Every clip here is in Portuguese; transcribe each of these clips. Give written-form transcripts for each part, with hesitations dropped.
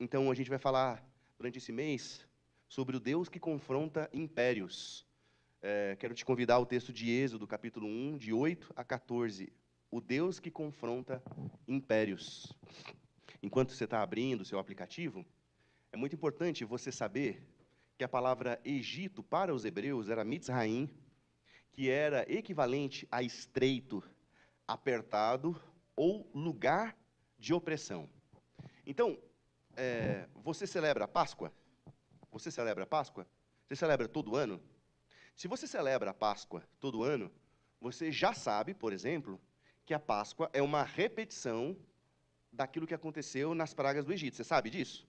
Então, a gente vai falar, durante esse mês, sobre o Deus que confronta impérios. Quero te convidar ao texto de Êxodo, capítulo 1, de 8 a 14. O Deus que confronta impérios. Enquanto você está abrindo o seu aplicativo, é muito importante você saber que a palavra Egito, para os hebreus, era Mitzraim, que era equivalente a estreito, apertado ou lugar de opressão. Então, você celebra a Páscoa? Você celebra a Páscoa? Você celebra todo ano? Se você celebra a Páscoa todo ano, você já sabe, por exemplo, que a Páscoa é uma repetição daquilo que aconteceu nas pragas do Egito. Você sabe disso?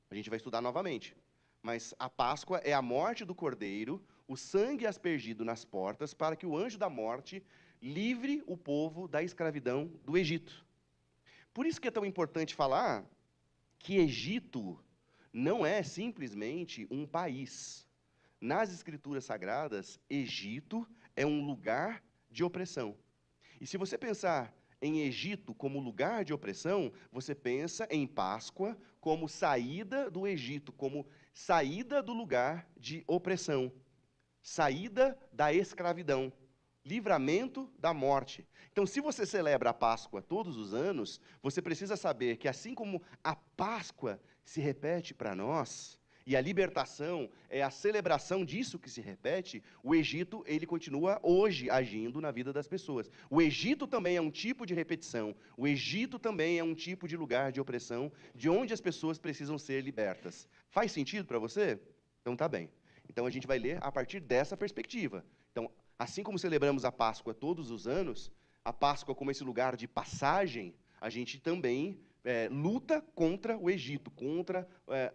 A gente vai estudar novamente. Mas a Páscoa é a morte do cordeiro, o sangue aspergido nas portas, para que o anjo da morte livre o povo da escravidão do Egito. Por isso que é tão importante falar que Egito não é simplesmente um país. Nas Escrituras Sagradas, Egito é um lugar de opressão. E se você pensar em Egito como lugar de opressão, você pensa em Páscoa como saída do Egito, como saída do lugar de opressão, saída da escravidão, livramento da morte. Então, se você celebra a Páscoa todos os anos, você precisa saber que assim como a Páscoa se repete para nós, e a libertação é a celebração disso que se repete, o Egito, ele continua hoje agindo na vida das pessoas. O Egito também é um tipo de repetição. O Egito também é um tipo de lugar de opressão, de onde as pessoas precisam ser libertas. Faz sentido para você? Então tá bem. Então a gente vai ler a partir dessa perspectiva. Então, assim como celebramos a Páscoa todos os anos, a Páscoa como esse lugar de passagem, a gente também luta contra o Egito, contra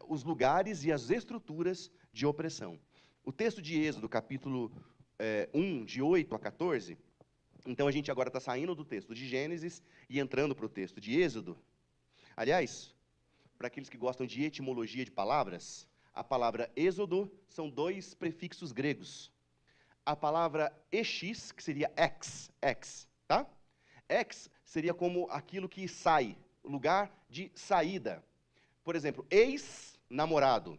os lugares e as estruturas de opressão. O texto de Êxodo, capítulo 1, de 8 a 14, então a gente agora está saindo do texto de Gênesis e entrando para o texto de Êxodo. Aliás, para aqueles que gostam de etimologia de palavras, a palavra Êxodo são dois prefixos gregos. A palavra ex, que seria ex, tá? Ex seria como aquilo que sai, lugar de saída. Por exemplo, ex-namorado.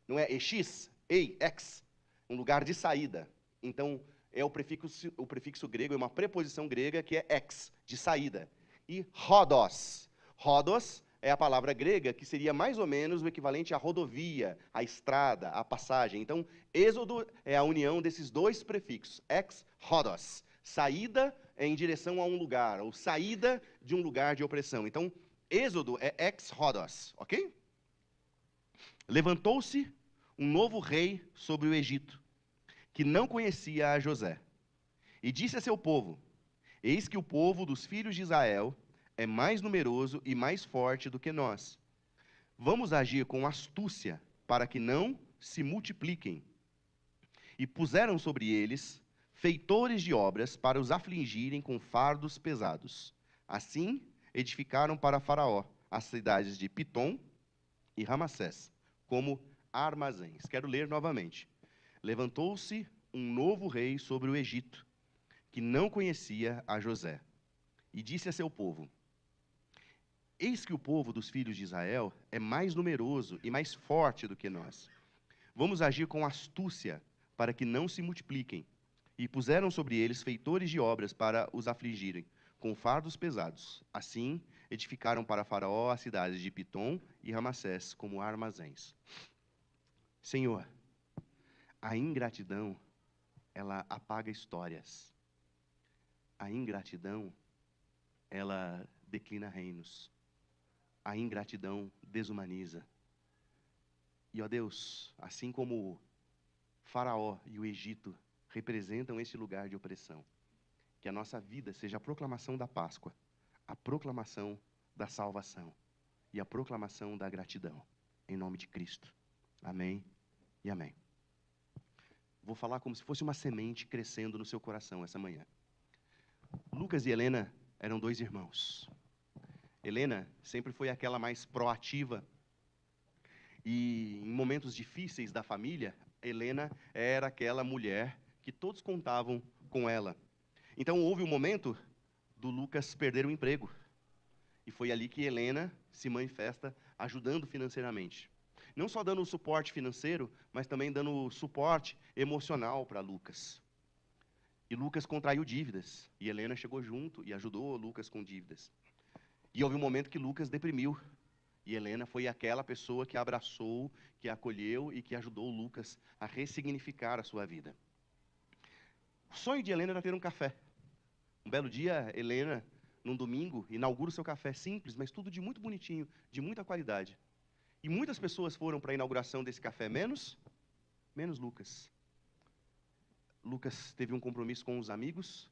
Não é ex, ex, um lugar de saída. Então, é o prefixo grego, é uma preposição grega que é ex, de saída. E rodos. Rodos é a palavra grega que seria mais ou menos o equivalente à rodovia, à estrada, à passagem. Então, êxodo é a união desses dois prefixos, ex, rodos. Saída em direção a um lugar, ou saída de um lugar de opressão. Então, êxodo é ex rodos, ok? Levantou-se um novo rei sobre o Egito, que não conhecia a José, e disse a seu povo: eis que o povo dos filhos de Israel é mais numeroso e mais forte do que nós. Vamos agir com astúcia para que não se multipliquem. E puseram sobre eles feitores de obras para os afligirem com fardos pesados. Assim, edificaram para Faraó as cidades de Pitom e Ramassés, como armazéns. Quero ler novamente. Levantou-se um novo rei sobre o Egito, que não conhecia a José, e disse a seu povo: eis que o povo dos filhos de Israel é mais numeroso e mais forte do que nós. Vamos agir com astúcia para que não se multipliquem. E puseram sobre eles feitores de obras para os afligirem, com fardos pesados. Assim, edificaram para Faraó as cidades de Pitom e Ramassés, como armazéns. Senhor, a ingratidão, ela apaga histórias. A ingratidão, ela declina reinos. A ingratidão desumaniza. E, ó Deus, assim como Faraó e o Egito representam esse lugar de opressão, que a nossa vida seja a proclamação da Páscoa, a proclamação da salvação e a proclamação da gratidão, em nome de Cristo. Amém e amém. Vou falar como se fosse uma semente crescendo no seu coração essa manhã. Lucas e Helena eram dois irmãos. Helena sempre foi aquela mais proativa. E em momentos difíceis da família, Helena era aquela mulher que todos contavam com ela. Então houve um momento do Lucas perder o emprego. E foi ali que Helena se manifesta ajudando financeiramente. Não só dando suporte financeiro, mas também dando suporte emocional para Lucas. E Lucas contraiu dívidas. E Helena chegou junto e ajudou Lucas com dívidas. E houve um momento que Lucas deprimiu. E Helena foi aquela pessoa que abraçou, que acolheu e que ajudou Lucas a ressignificar a sua vida. O sonho de Helena era ter um café. Um belo dia, Helena, num domingo, inaugura o seu café simples, mas tudo de muito bonitinho, de muita qualidade. E muitas pessoas foram para a inauguração desse café, menos Lucas. Lucas teve um compromisso com os amigos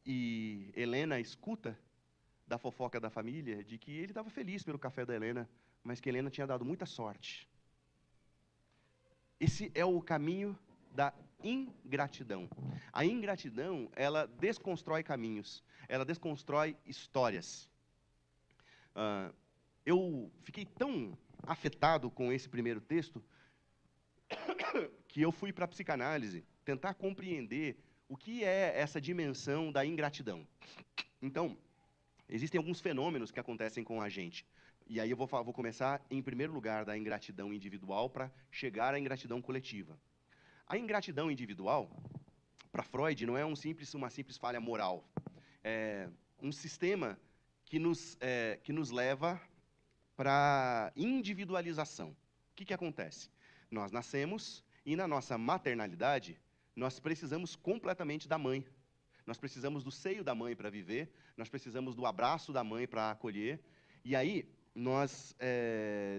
e Helena escuta da fofoca da família de que ele estava feliz pelo café da Helena, mas que Helena tinha dado muita sorte. Esse é o caminho da ingratidão. A ingratidão, ela desconstrói caminhos, ela desconstrói histórias. Eu fiquei tão afetado com esse primeiro texto que eu fui para a psicanálise tentar compreender o que é essa dimensão da ingratidão. Então, existem alguns fenômenos que acontecem com a gente. E aí eu vou começar, em primeiro lugar, da ingratidão individual para chegar à ingratidão coletiva. A ingratidão individual, para Freud, não é uma simples falha moral. É um sistema que nos leva para individualização. O que acontece? Nós nascemos e, na nossa maternalidade, nós precisamos completamente da mãe. Nós precisamos do seio da mãe para viver, nós precisamos do abraço da mãe para acolher. E aí, nós,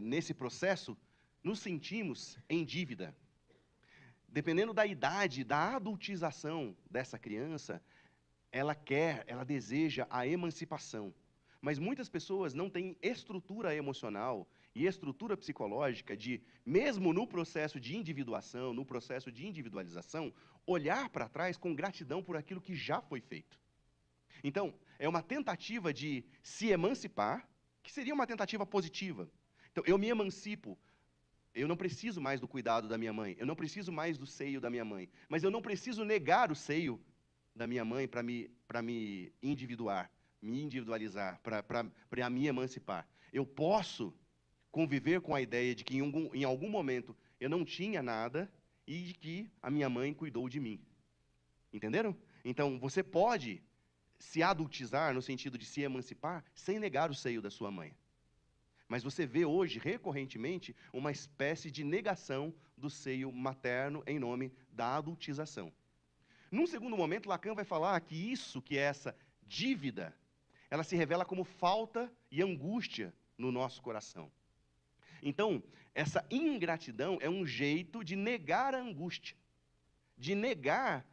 nesse processo, nos sentimos em dívida. Dependendo da idade, da adultização dessa criança, ela deseja a emancipação. Mas muitas pessoas não têm estrutura emocional e estrutura psicológica de, mesmo no processo de individuação, no processo de individualização, olhar para trás com gratidão por aquilo que já foi feito. Então, é uma tentativa de se emancipar, que seria uma tentativa positiva. Então, eu me emancipo. Eu não preciso mais do cuidado da minha mãe, eu não preciso mais do seio da minha mãe, mas eu não preciso negar o seio da minha mãe para me individualizar, para me emancipar. Eu posso conviver com a ideia de que em algum momento eu não tinha nada e de que a minha mãe cuidou de mim. Entenderam? Então, você pode se adultizar no sentido de se emancipar sem negar o seio da sua mãe. Mas você vê hoje, recorrentemente, uma espécie de negação do seio materno em nome da adultização. Num segundo momento, Lacan vai falar que que é essa dívida, ela se revela como falta e angústia no nosso coração. Então, essa ingratidão é um jeito de negar a angústia, de negar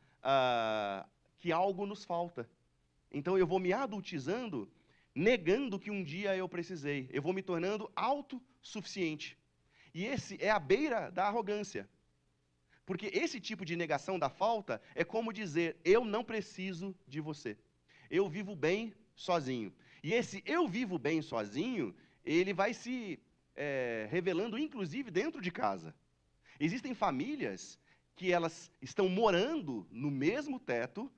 que algo nos falta. Então, eu vou me adultizando, negando que um dia eu precisei. Eu vou me tornando autossuficiente. E esse é a beira da arrogância. Porque esse tipo de negação da falta é como dizer, eu não preciso de você. Eu vivo bem sozinho. E esse eu vivo bem sozinho, ele vai se revelando, inclusive, dentro de casa. Existem famílias que elas estão morando no mesmo teto,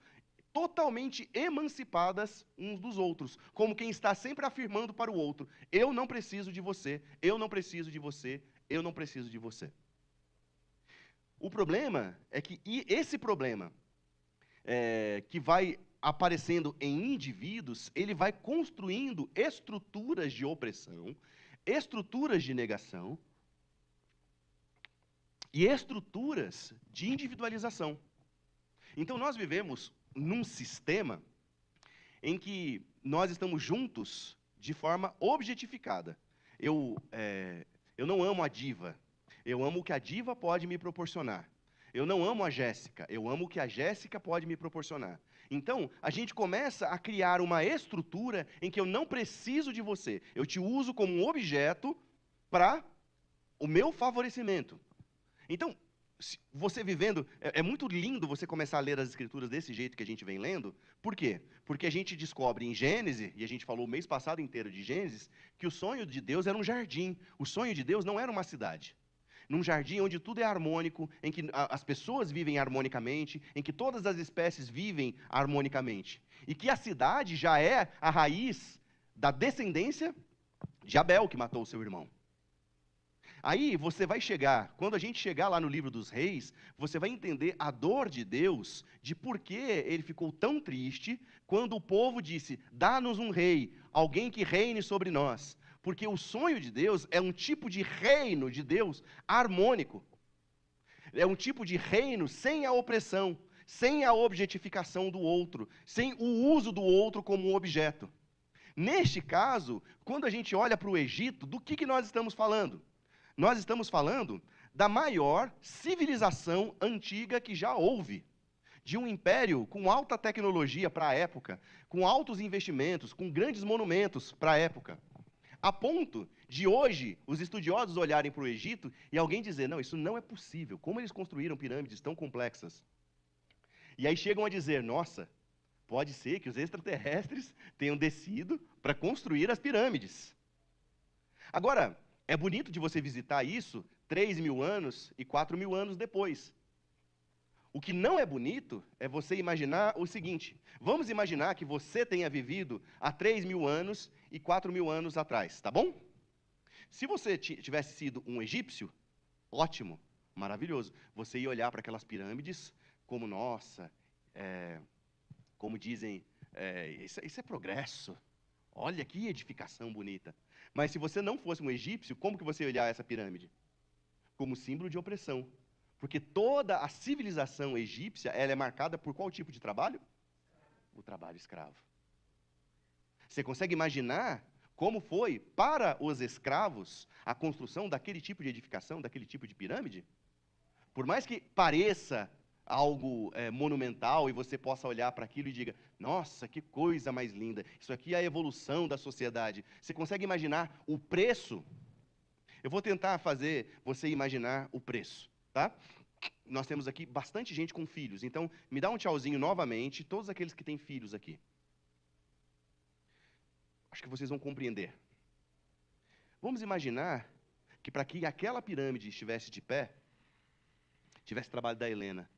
totalmente emancipadas uns dos outros, como quem está sempre afirmando para o outro, eu não preciso de você, eu não preciso de você, eu não preciso de você. O problema é que esse problema que vai aparecendo em indivíduos, ele vai construindo estruturas de opressão, estruturas de negação e estruturas de individualização. Então, nós vivemos num sistema em que nós estamos juntos de forma objetificada. Eu não amo a diva, eu amo o que a diva pode me proporcionar. Eu não amo a Jéssica, eu amo o que a Jéssica pode me proporcionar. Então, a gente começa a criar uma estrutura em que eu não preciso de você. Eu te uso como um objeto para o meu favorecimento. Então, você vivendo, é muito lindo você começar a ler as Escrituras desse jeito que a gente vem lendo. Por quê? Porque a gente descobre em Gênesis, e a gente falou o mês passado inteiro de Gênesis, que o sonho de Deus era um jardim. O sonho de Deus não era uma cidade. Num jardim onde tudo é harmônico, em que as pessoas vivem harmonicamente, em que todas as espécies vivem harmonicamente. E que a cidade já é a raiz da descendência de Abel, que matou o seu irmão. Aí você vai chegar, quando a gente chegar lá no livro dos reis, você vai entender a dor de Deus, de por que ele ficou tão triste quando o povo disse: dá-nos um rei, alguém que reine sobre nós. Porque o sonho de Deus é um tipo de reino de Deus harmônico. É um tipo de reino sem a opressão, sem a objetificação do outro, sem o uso do outro como um objeto. Neste caso, quando a gente olha para o Egito, do que nós estamos falando? Nós estamos falando da maior civilização antiga que já houve. De um império com alta tecnologia para a época, com altos investimentos, com grandes monumentos para a época. A ponto de hoje os estudiosos olharem para o Egito e alguém dizer: não, isso não é possível. Como eles construíram pirâmides tão complexas? E aí chegam a dizer: nossa, pode ser que os extraterrestres tenham descido para construir as pirâmides. Agora, é bonito de você visitar isso 3.000 anos e 4.000 anos depois. O que não é bonito é você imaginar o seguinte: vamos imaginar que você tenha vivido há 3.000 anos e 4.000 anos atrás, tá bom? Se você tivesse sido um egípcio, ótimo, maravilhoso. Você ia olhar para aquelas pirâmides como, nossa, como dizem, isso é progresso. Olha que edificação bonita. Mas se você não fosse um egípcio, como que você ia olhar essa pirâmide? Como símbolo de opressão. Porque toda a civilização egípcia, ela é marcada por qual tipo de trabalho? O trabalho escravo. Você consegue imaginar como foi para os escravos a construção daquele tipo de edificação, daquele tipo de pirâmide? Por mais que pareça algo monumental e você possa olhar para aquilo e diga: nossa, que coisa mais linda, isso aqui é a evolução da sociedade. Você consegue imaginar o preço? Eu vou tentar fazer você imaginar o preço, tá? Nós temos aqui bastante gente com filhos, então me dá um tchauzinho novamente, todos aqueles que têm filhos aqui. Acho que vocês vão compreender. Vamos imaginar que para que aquela pirâmide estivesse de pé, tivesse trabalho da Helena.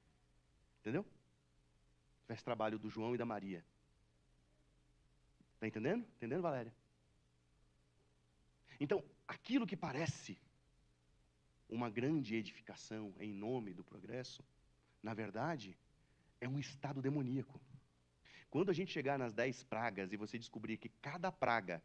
Entendeu? Tivesse trabalho do João e da Maria. Está entendendo? Entendendo, Valéria? Então, aquilo que parece uma grande edificação em nome do progresso, na verdade, é um estado demoníaco. Quando a gente chegar nas 10 pragas e você descobrir que cada praga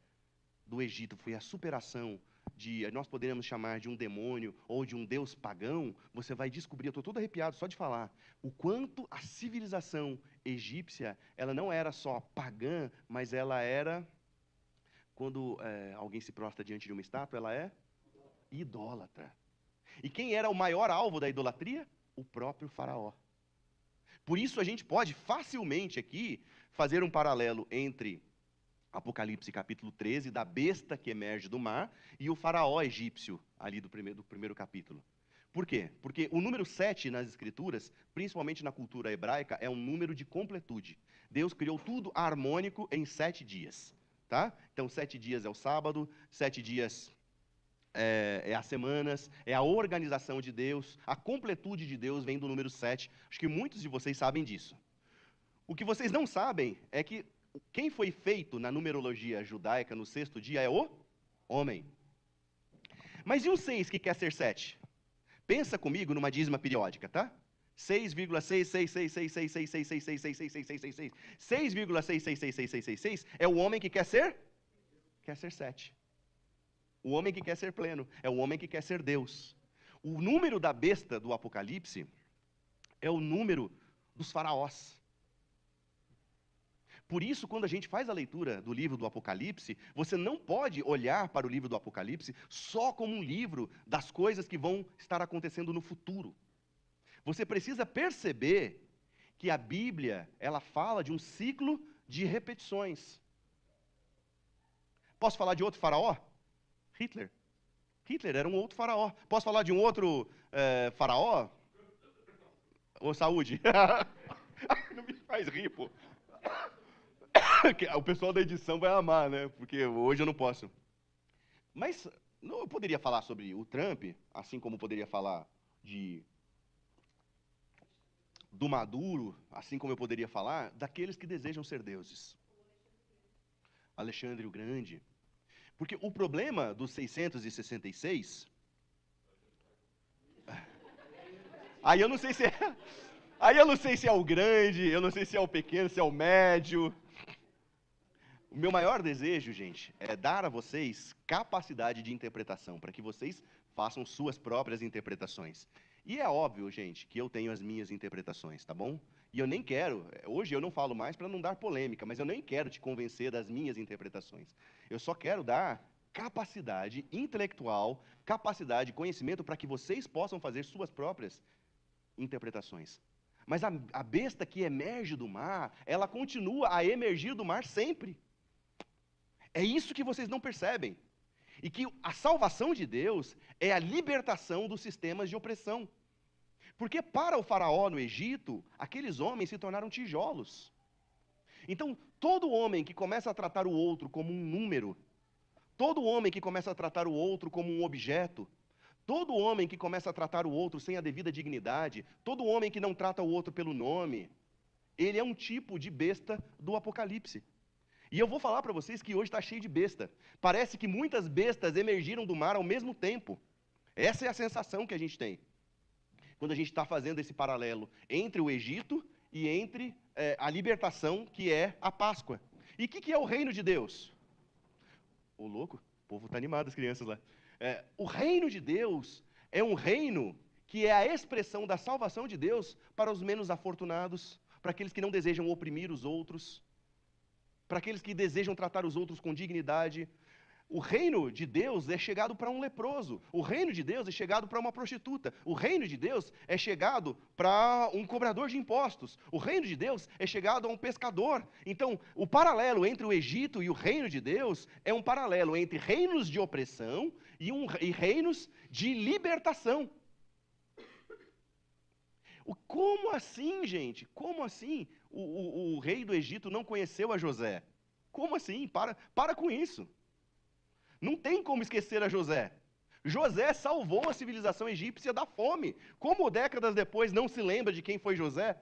do Egito foi a superação de, nós poderíamos chamar de um demônio ou de um deus pagão, você vai descobrir, eu estou todo arrepiado só de falar, o quanto a civilização egípcia, ela não era só pagã, mas ela era, quando alguém se prostra diante de uma estátua, ela é idólatra. E quem era o maior alvo da idolatria? O próprio faraó. Por isso a gente pode facilmente aqui fazer um paralelo entre Apocalipse capítulo 13, da besta que emerge do mar, e o faraó egípcio, ali do primeiro capítulo. Por quê? Porque o número 7 nas escrituras, principalmente na cultura hebraica, é um número de completude. Deus criou tudo harmônico em 7 dias. Tá? Então, 7 dias é o sábado, 7 dias é as semanas, é a organização de Deus, a completude de Deus vem do número 7. Acho que muitos de vocês sabem disso. O que vocês não sabem é que quem foi feito na numerologia judaica no 6º dia é o homem. Mas e o 6 que quer ser 7? Pensa comigo numa dízima periódica, tá? 6,666666666666666 6,666666 é o homem que quer ser 7. O homem que quer ser pleno, é o homem que quer ser Deus. O número da besta do Apocalipse é o número dos faraós. Por isso, quando a gente faz a leitura do livro do Apocalipse, você não pode olhar para o livro do Apocalipse só como um livro das coisas que vão estar acontecendo no futuro. Você precisa perceber que a Bíblia, ela fala de um ciclo de repetições. Posso falar de outro faraó? Hitler. Hitler era um outro faraó. Posso falar de um outro faraó? Ô, saúde. Não me faz rir, pô. O pessoal da edição vai amar, né? Porque hoje eu não posso. Mas eu poderia falar sobre o Trump, assim como poderia falar do Maduro, assim como eu poderia falar daqueles que desejam ser deuses. Alexandre o Grande. Porque o problema dos 666... Aí eu não sei se é... Aí eu não sei se é o grande, eu não sei se é o pequeno, se é o médio. O meu maior desejo, gente, é dar a vocês capacidade de interpretação, para que vocês façam suas próprias interpretações. E é óbvio, gente, que eu tenho as minhas interpretações, tá bom? E eu nem quero, hoje eu não falo mais para não dar polêmica, mas eu nem quero te convencer das minhas interpretações. Eu só quero dar capacidade intelectual, capacidade, conhecimento, para que vocês possam fazer suas próprias interpretações. Mas a besta que emerge do mar, ela continua a emergir do mar sempre. É isso que vocês não percebem. E que a salvação de Deus é a libertação dos sistemas de opressão. Porque para o faraó no Egito, aqueles homens se tornaram tijolos. Então, todo homem que começa a tratar o outro como um número, todo homem que começa a tratar o outro como um objeto, todo homem que começa a tratar o outro sem a devida dignidade, todo homem que não trata o outro pelo nome, ele é um tipo de besta do Apocalipse. E eu vou falar para vocês que hoje está cheio de besta. Parece que muitas bestas emergiram do mar ao mesmo tempo. Essa é a sensação que a gente tem. Quando a gente está fazendo esse paralelo entre o Egito e entre a libertação, que é a Páscoa. E o que é o reino de Deus? Ô, louco, o povo está animado, as crianças lá. O reino de Deus é um reino que é a expressão da salvação de Deus para os menos afortunados, para aqueles que não desejam oprimir os outros, para aqueles que desejam tratar os outros com dignidade. O reino de Deus é chegado para um leproso. O reino de Deus é chegado para uma prostituta. O reino de Deus é chegado para um cobrador de impostos. O reino de Deus é chegado a um pescador. Então, o paralelo entre o Egito e o reino de Deus é um paralelo entre reinos de opressão e reinos de libertação. Como assim, gente? Como assim o rei do Egito não conheceu a José? Como assim? Para com isso. Não tem como esquecer a José. José salvou a civilização egípcia da fome. Como décadas depois não se lembra de quem foi José?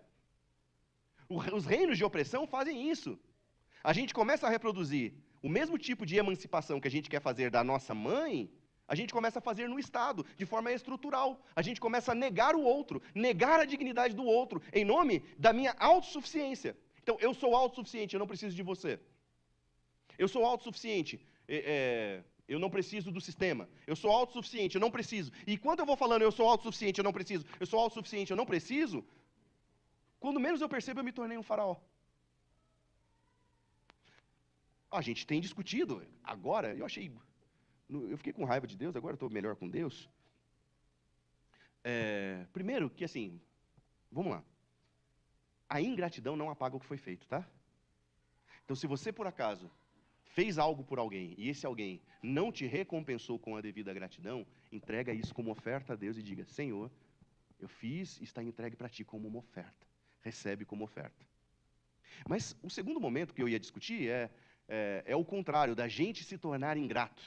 Os reinos de opressão fazem isso. A gente começa a reproduzir o mesmo tipo de emancipação que a gente quer fazer da nossa mãe, a gente começa a fazer no Estado, de forma estrutural. A gente começa a negar o outro, negar a dignidade do outro, em nome da minha autossuficiência. Então, eu sou autossuficiente, eu não preciso de você. Eu sou autossuficiente, eu não preciso do sistema. Eu sou autossuficiente, eu não preciso. E quando eu vou falando, eu sou autossuficiente, eu não preciso, eu sou autossuficiente, eu não preciso, quando menos eu percebo, eu me tornei um faraó. A gente tem discutido. Agora, eu fiquei com raiva de Deus, agora estou melhor com Deus. Primeiro que assim, vamos lá. A ingratidão não apaga o que foi feito, tá? Então, se você, por acaso, fez algo por alguém e esse alguém não te recompensou com a devida gratidão, entrega isso como oferta a Deus e diga: Senhor, eu fiz, está entregue para ti como uma oferta. Recebe como oferta. Mas o segundo momento que eu ia discutir é o contrário, da gente se tornar ingrato.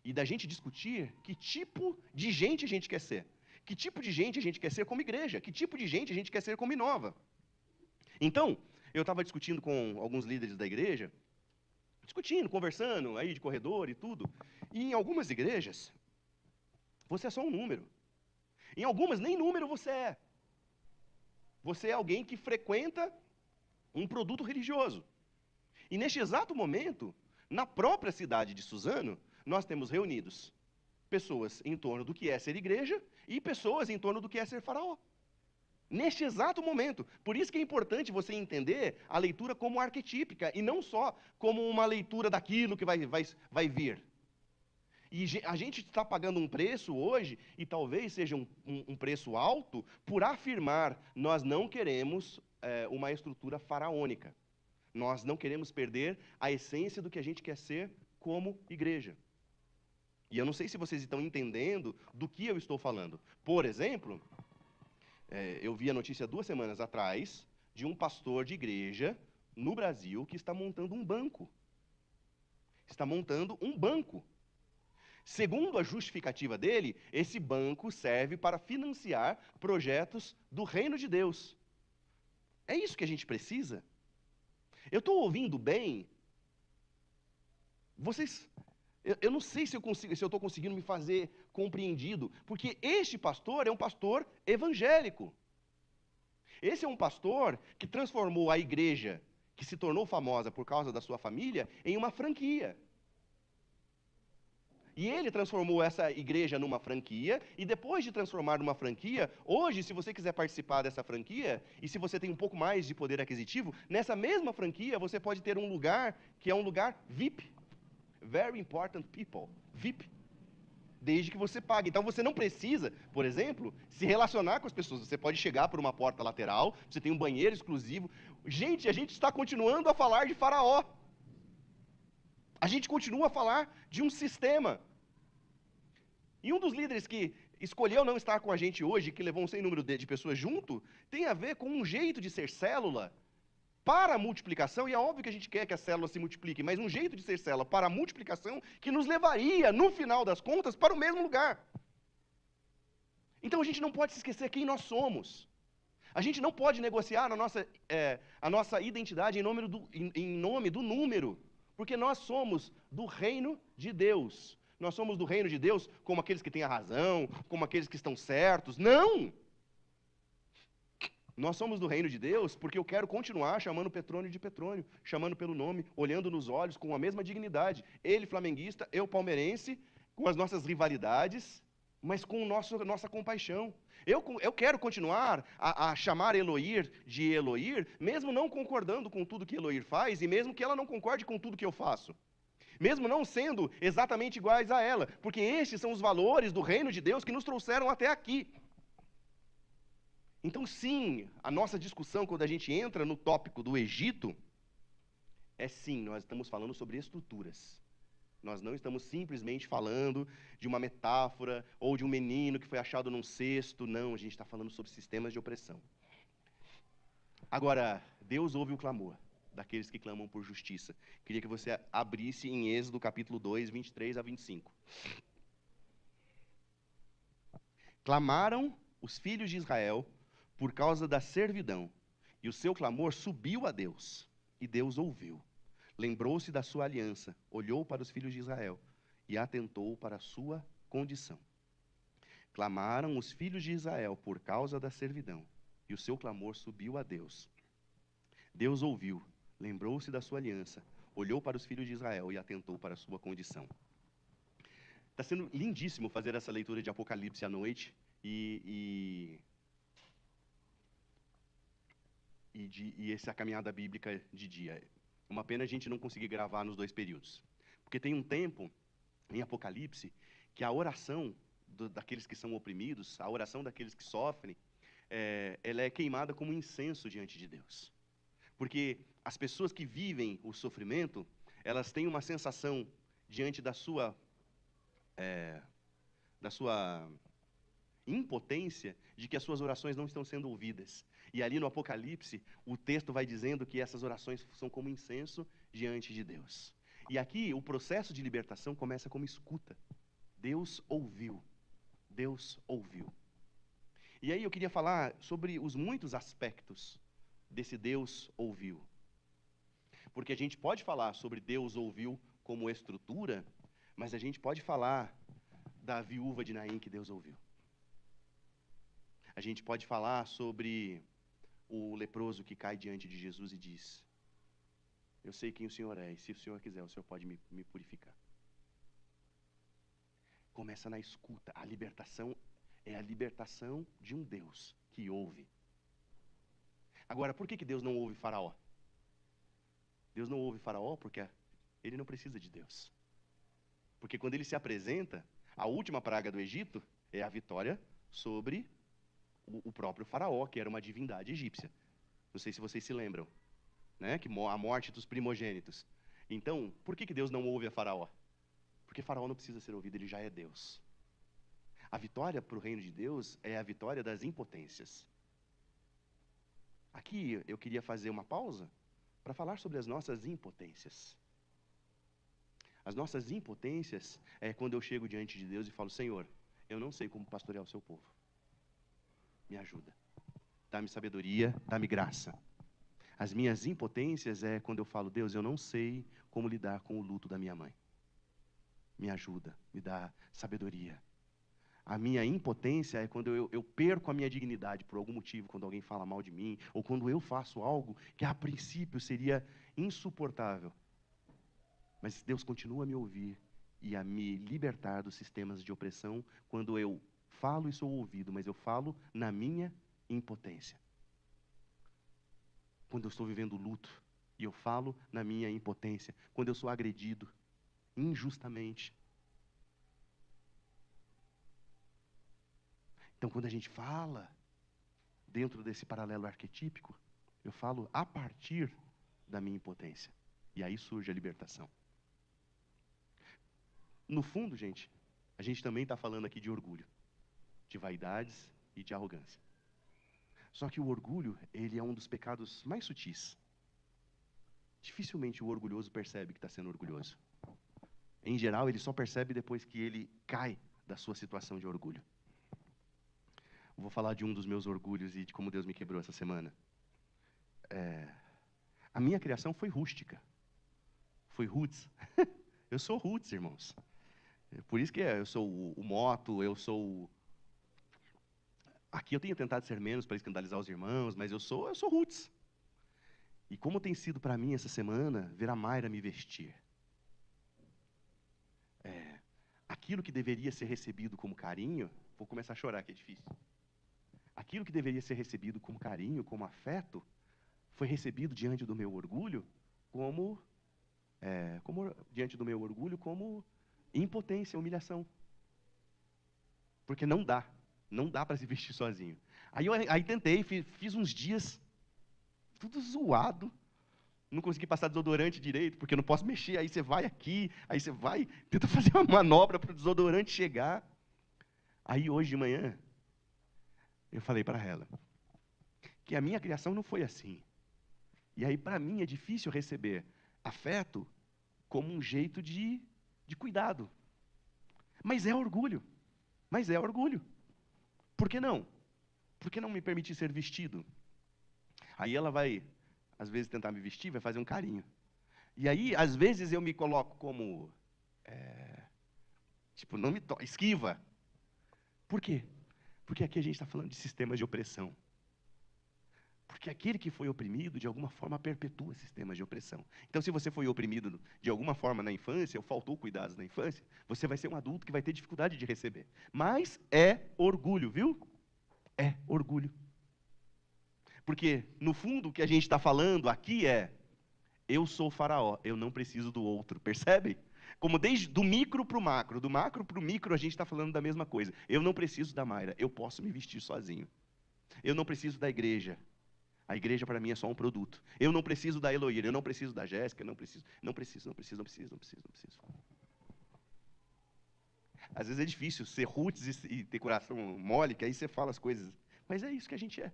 E da gente discutir que tipo de gente a gente quer ser. Que tipo de gente a gente quer ser como igreja. Que tipo de gente a gente quer ser como Inova. Então, eu estava discutindo com alguns líderes da igreja, discutindo, conversando, aí de corredor e tudo. E em algumas igrejas, você é só um número. Em algumas, nem número você é. Você é alguém que frequenta um produto religioso. E neste exato momento, na própria cidade de Suzano, nós temos reunidos pessoas em torno do que é ser igreja e pessoas em torno do que é ser faraó. Neste exato momento. Por isso que é importante você entender a leitura como arquetípica e não só como uma leitura daquilo que vai vir. E a gente está pagando um preço hoje, e talvez seja um preço alto, por afirmar: nós não queremos uma estrutura faraônica. Nós não queremos perder a essência do que a gente quer ser como igreja. E eu não sei se vocês estão entendendo do que eu estou falando. Por exemplo, eu vi a notícia 2 semanas atrás de um pastor de igreja no Brasil que está montando um banco. Está montando um banco. Segundo a justificativa dele, esse banco serve para financiar projetos do reino de Deus. É isso que a gente precisa? Eu estou ouvindo bem? Vocês Eu não sei se eu estou conseguindo me fazer compreendido, porque este pastor é um pastor evangélico. Esse é um pastor que transformou a igreja, que se tornou famosa por causa da sua família, em uma franquia. E ele transformou essa igreja numa franquia, e depois de transformar numa franquia, hoje, se você quiser participar dessa franquia, e se você tem um pouco mais de poder aquisitivo, nessa mesma franquia você pode ter um lugar que é um lugar VIP. Very Important People. VIP. Desde que você pague. Então você não precisa, por exemplo, se relacionar com as pessoas. Você pode chegar por uma porta lateral, você tem um banheiro exclusivo. Gente, a gente está continuando a falar de Faraó. A gente continua a falar de um sistema. E um dos líderes que escolheu não estar com a gente hoje, que levou um sem número de pessoas junto, tem a ver com um jeito de ser célula para a multiplicação, e é óbvio que a gente quer que a célula se multiplique, mas um jeito de ser célula para a multiplicação que nos levaria, no final das contas, para o mesmo lugar. Então a gente não pode se esquecer quem nós somos. A gente não pode negociar a nossa identidade em nome do número, porque nós somos do reino de Deus. Nós somos do reino de Deus como aqueles que têm a razão, como aqueles que estão certos. Não! Nós somos do reino de Deus porque eu quero continuar chamando Petrônio de Petrônio, chamando pelo nome, olhando nos olhos com a mesma dignidade. Ele flamenguista, eu palmeirense, com as nossas rivalidades, mas com nossa compaixão. Eu quero continuar a chamar Eloir de Eloir, mesmo não concordando com tudo que Eloir faz e mesmo que ela não concorde com tudo que eu faço. Mesmo não sendo exatamente iguais a ela, porque estes são os valores do reino de Deus que nos trouxeram até aqui. Então, sim, a nossa discussão, quando a gente entra no tópico do Egito, nós estamos falando sobre estruturas. Nós não estamos simplesmente falando de uma metáfora ou de um menino que foi achado num cesto. Não, a gente está falando sobre sistemas de opressão. Agora, Deus ouve o clamor daqueles que clamam por justiça. Queria que você abrisse em Êxodo capítulo 2, 23 a 25. Clamaram os filhos de Israel por causa da servidão, e o seu clamor subiu a Deus, e Deus ouviu. Lembrou-se da sua aliança, olhou para os filhos de Israel, e atentou para a sua condição. Clamaram os filhos de Israel por causa da servidão, e o seu clamor subiu a Deus. Deus ouviu, lembrou-se da sua aliança, olhou para os filhos de Israel e atentou para a sua condição. Está sendo lindíssimo fazer essa leitura de Apocalipse à noite, e essa caminhada bíblica de dia. Uma pena a gente não conseguir gravar nos dois períodos. Porque tem um tempo, em Apocalipse, que a oração daqueles que são oprimidos, a oração daqueles que sofrem, ela é queimada como incenso diante de Deus. Porque as pessoas que vivem o sofrimento, elas têm uma sensação diante da sua impotência de que as suas orações não estão sendo ouvidas. E ali no Apocalipse, o texto vai dizendo que essas orações são como incenso diante de Deus. E aqui o processo de libertação começa como escuta. Deus ouviu. Deus ouviu. E aí eu queria falar sobre os muitos aspectos desse Deus ouviu. Porque a gente pode falar sobre Deus ouviu como estrutura, mas a gente pode falar da viúva de Naim que Deus ouviu. A gente pode falar sobre o leproso que cai diante de Jesus e diz: eu sei quem o Senhor é, e se o Senhor quiser, o Senhor pode me purificar. Começa na escuta. A libertação é a libertação de um Deus que ouve. Agora, por que Deus não ouve Faraó? Deus não ouve Faraó porque ele não precisa de Deus. Porque quando ele se apresenta, a última praga do Egito é a vitória sobre o próprio Faraó, que era uma divindade egípcia. Não sei se vocês se lembram, né? Que a morte dos primogênitos. Então, por que Deus não ouve a Faraó? Porque Faraó não precisa ser ouvido, ele já é Deus. A vitória para o reino de Deus é a vitória das impotências. Aqui eu queria fazer uma pausa para falar sobre as nossas impotências. As nossas impotências é quando eu chego diante de Deus e falo: Senhor, eu não sei como pastorear o seu povo. Me ajuda. Dá-me sabedoria, dá-me graça. As minhas impotências é quando eu falo: Deus, eu não sei como lidar com o luto da minha mãe. me ajuda, me dá sabedoria. A minha impotência é quando eu perco a minha dignidade por algum motivo, quando alguém fala mal de mim, ou quando eu faço algo que a princípio seria insuportável. Mas Deus continua a me ouvir e a me libertar dos sistemas de opressão quando eu falo e sou ouvido, mas eu falo na minha impotência. Quando eu estou vivendo luto e eu falo na minha impotência, quando eu sou agredido injustamente. Então, quando a gente fala dentro desse paralelo arquetípico, eu falo a partir da minha impotência. E aí surge a libertação. No fundo, gente, a gente também está falando aqui de orgulho, de vaidades e de arrogância. Só que o orgulho, ele é um dos pecados mais sutis. Dificilmente o orgulhoso percebe que está sendo orgulhoso. Em geral, ele só percebe depois que ele cai da sua situação de orgulho. Vou falar de um dos meus orgulhos e de como Deus me quebrou essa semana. A minha criação foi rústica. Foi roots. Eu sou roots, irmãos. Por isso que eu sou o moto, eu sou... Aqui eu tenho tentado ser menos para escandalizar os irmãos, mas eu sou roots. E como tem sido para mim essa semana, ver a Mayra me vestir. Aquilo que deveria ser recebido como carinho, vou começar a chorar, que é difícil. Aquilo que deveria ser recebido como carinho, como afeto, foi recebido diante do meu orgulho como impotência, humilhação. Porque não dá para se vestir sozinho. Aí tentei, fiz uns dias, tudo zoado, não consegui passar desodorante direito, porque eu não posso mexer, aí você vai aqui, aí você vai, tenta fazer uma manobra para o desodorante chegar. Aí hoje de manhã, eu falei para ela que a minha criação não foi assim. E aí, para mim, é difícil receber afeto como um jeito de cuidado. Mas é orgulho. Por que não? Por que não me permitir ser vestido? Aí ela vai, às vezes, tentar me vestir, vai fazer um carinho. E aí, às vezes, eu me coloco como... não me toca, esquiva. Por quê? Porque aqui a gente está falando de sistemas de opressão. Porque aquele que foi oprimido, de alguma forma, perpetua sistemas de opressão. Então, se você foi oprimido de alguma forma na infância, ou faltou cuidados na infância, você vai ser um adulto que vai ter dificuldade de receber. Mas é orgulho, viu? É orgulho. Porque, no fundo, o que a gente está falando aqui é: eu sou o faraó, eu não preciso do outro. Percebe? Como desde do micro para o macro, do macro para o micro, a gente está falando da mesma coisa. Eu não preciso da Mayra, eu posso me vestir sozinho. Eu não preciso da igreja. A igreja para mim é só um produto. Eu não preciso da Eloíra, eu não preciso da Jéssica, não preciso. Às vezes é difícil ser roots e ter coração mole, que aí você fala as coisas. Mas é isso que a gente é.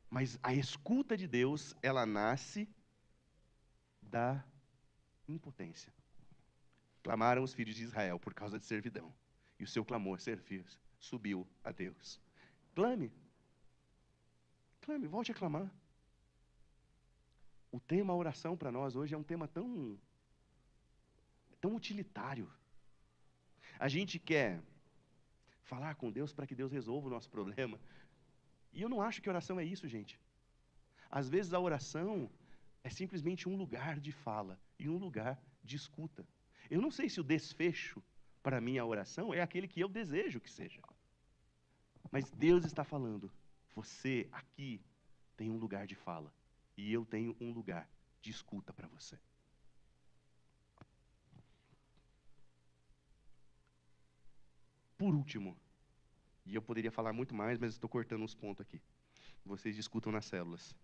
Mas a escuta de Deus, ela nasce da impotência. Clamaram os filhos de Israel por causa de servidão. E o seu clamor subiu a Deus. Clame, volte a clamar. O tema oração para nós hoje é um tema tão utilitário. A gente quer falar com Deus para que Deus resolva o nosso problema. E eu não acho que oração é isso, gente. Às vezes a oração é simplesmente um lugar de fala e um lugar de escuta. Eu não sei se o desfecho para a minha oração é aquele que eu desejo que seja. Mas Deus está falando: você aqui tem um lugar de fala e eu tenho um lugar de escuta para você. Por último, e eu poderia falar muito mais, mas estou cortando uns pontos aqui. Vocês discutam nas células.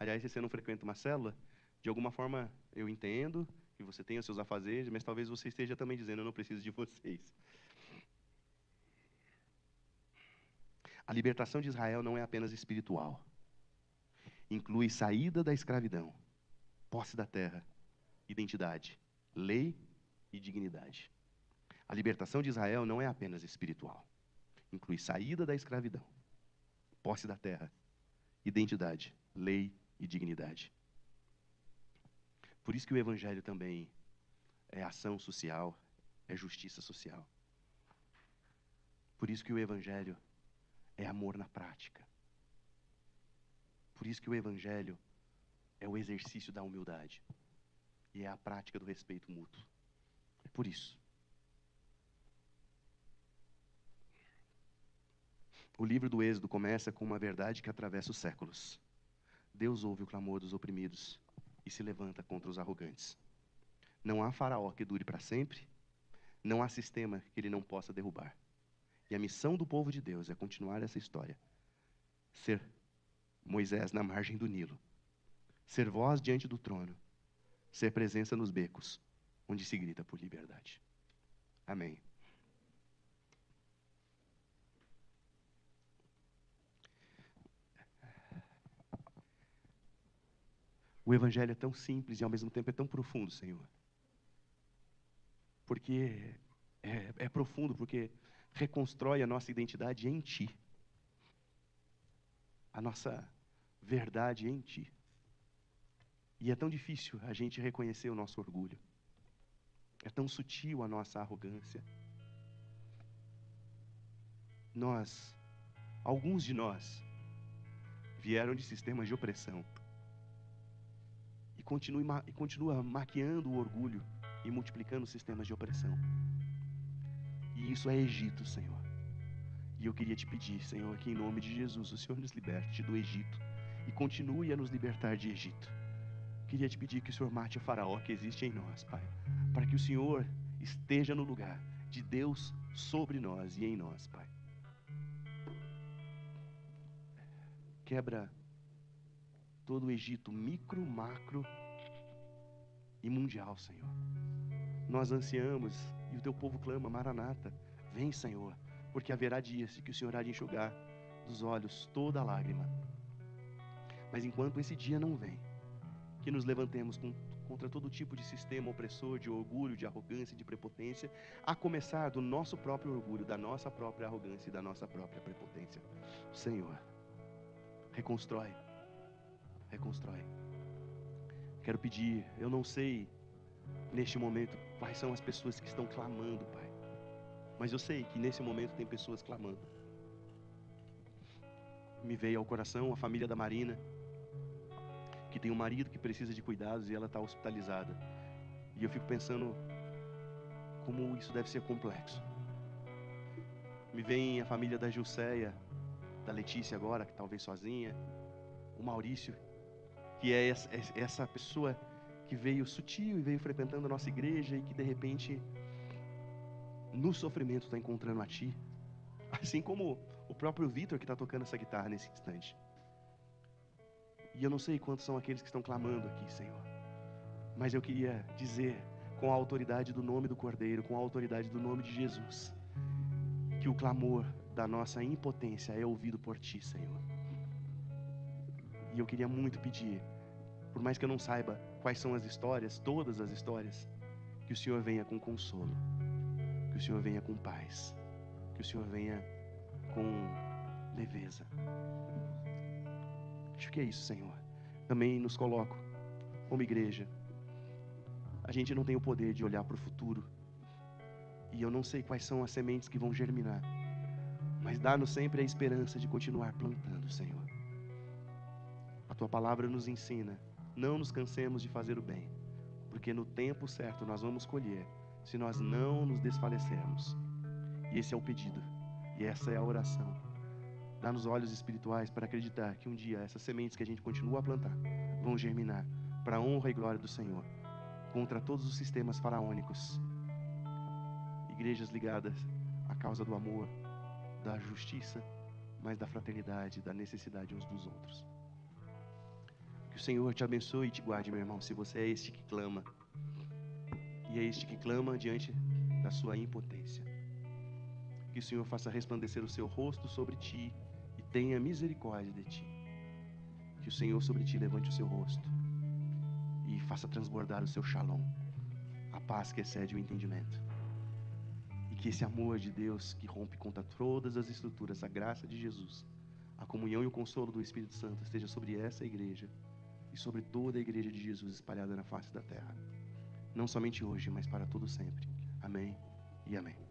Aliás, se você não frequenta uma célula, de alguma forma eu entendo que você tem os seus afazeres, mas talvez você esteja também dizendo: eu não preciso de vocês. A libertação de Israel não é apenas espiritual. Inclui saída da escravidão, posse da terra, identidade, lei e dignidade. A libertação de Israel não é apenas espiritual. Inclui saída da escravidão, posse da terra, identidade, lei e dignidade. Por isso que o Evangelho também é ação social, é justiça social. Por isso que o Evangelho é amor na prática. Por isso que o Evangelho é o exercício da humildade. E é a prática do respeito mútuo. É por isso. O livro do Êxodo começa com uma verdade que atravessa os séculos. Deus ouve o clamor dos oprimidos e se levanta contra os arrogantes. Não há faraó que dure para sempre, não há sistema que ele não possa derrubar. E a missão do povo de Deus é continuar essa história. Ser Moisés na margem do Nilo, ser voz diante do trono, ser presença nos becos, onde se grita por liberdade. Amém. O Evangelho é tão simples e ao mesmo tempo é tão profundo, Senhor. Porque é profundo, porque reconstrói a nossa identidade em Ti. A nossa verdade em Ti. E é tão difícil a gente reconhecer o nosso orgulho. É tão sutil a nossa arrogância. Alguns de nós, vieram de sistemas de opressão. E continua maquiando o orgulho e multiplicando sistemas de opressão. E isso é Egito, Senhor. E eu queria te pedir, Senhor, que em nome de Jesus o Senhor nos liberte do Egito e continue a nos libertar de Egito. Queria te pedir que o Senhor mate o faraó que existe em nós, Pai, para que o Senhor esteja no lugar de Deus sobre nós e em nós, Pai. Quebra todo o Egito, micro, macro e mundial, Senhor. Nós ansiamos e o teu povo clama, Maranata, vem, Senhor, porque haverá dias que o Senhor há de enxugar dos olhos toda a lágrima. Mas enquanto esse dia não vem, que nos levantemos contra todo tipo de sistema opressor, de orgulho, de arrogância e de prepotência, a começar do nosso próprio orgulho, da nossa própria arrogância e da nossa própria prepotência. Senhor, reconstrói. Quero pedir, eu não sei neste momento quais são as pessoas que estão clamando, Pai, mas eu sei que nesse momento tem pessoas clamando. Me veio ao coração a família da Marina, que tem um marido que precisa de cuidados e ela está hospitalizada. E eu fico pensando como isso deve ser complexo. Me vem a família da Gilceia, da Letícia agora, que talvez sozinha, o Maurício, que é essa pessoa que veio sutil e veio frequentando a nossa igreja e que de repente no sofrimento está encontrando a Ti, assim como o próprio Vitor que está tocando essa guitarra nesse instante. E eu não sei quantos são aqueles que estão clamando aqui, Senhor, mas eu queria dizer, com a autoridade do nome do Cordeiro, com a autoridade do nome de Jesus, que o clamor da nossa impotência é ouvido por Ti, Senhor. E eu queria muito pedir, por mais que eu não saiba quais são as histórias, todas as histórias, que o Senhor venha com consolo, que o Senhor venha com paz, que o Senhor venha com leveza. Acho que é isso, Senhor. Também nos coloco como igreja. A gente não tem o poder de olhar para o futuro. E eu não sei quais são as sementes que vão germinar. Mas dá-nos sempre a esperança de continuar plantando, Senhor. A Tua palavra nos ensina. Não nos cansemos de fazer o bem. Porque no tempo certo nós vamos colher, se nós não nos desfalecermos. E esse é o pedido. E essa é a oração. Dá-nos olhos espirituais para acreditar que um dia essas sementes que a gente continua a plantar vão germinar para a honra e glória do Senhor, contra todos os sistemas faraônicos. Igrejas ligadas à causa do amor, da justiça, mas da fraternidade, da necessidade uns dos outros. Que o Senhor te abençoe e te guarde, meu irmão, se você é este que clama. E é este que clama diante da sua impotência. Que o Senhor faça resplandecer o seu rosto sobre ti e tenha misericórdia de ti. Que o Senhor sobre ti levante o seu rosto e faça transbordar o seu shalom, a paz que excede o entendimento. E que esse amor de Deus que rompe contra todas as estruturas, a graça de Jesus, a comunhão e o consolo do Espírito Santo esteja sobre essa igreja e sobre toda a igreja de Jesus espalhada na face da terra. não somente hoje, mas para todo sempre. Amém e amém.